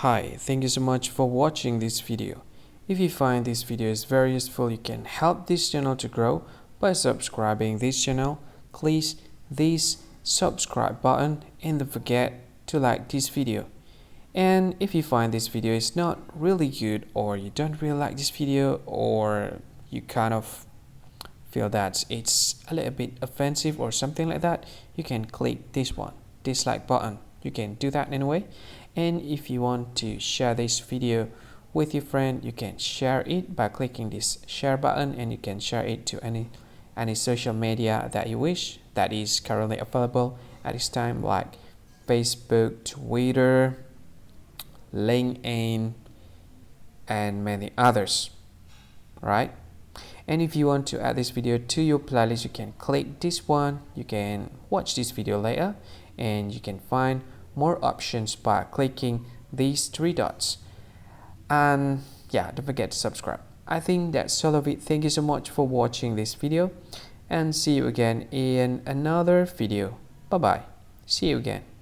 Hi, thank you so much for watching this video. If you find this video is very useful, you can help this channel to grow by subscribing this channel. Click this subscribe button and don't forget to like this video. And if you find this video is not really good, or you don't really like this video, or you kind of feel that it's a little bit offensive or something like that, you can click this one, dislike button. You can do that anyway. And if you want to share this video with your friend, you can share it by clicking this share button, and you can share it to any social media that you wish that is currently available at this time, like Facebook, Twitter, LinkedIn, and many others, right? And if you want to add this video to your playlist, you can click this one. You can watch this video later, and you can find more options by clicking these three dots. And yeah, don't forget to subscribe. I think that's all of it. Thank you so much for watching this video, and see you again in another video. Bye bye. See you again.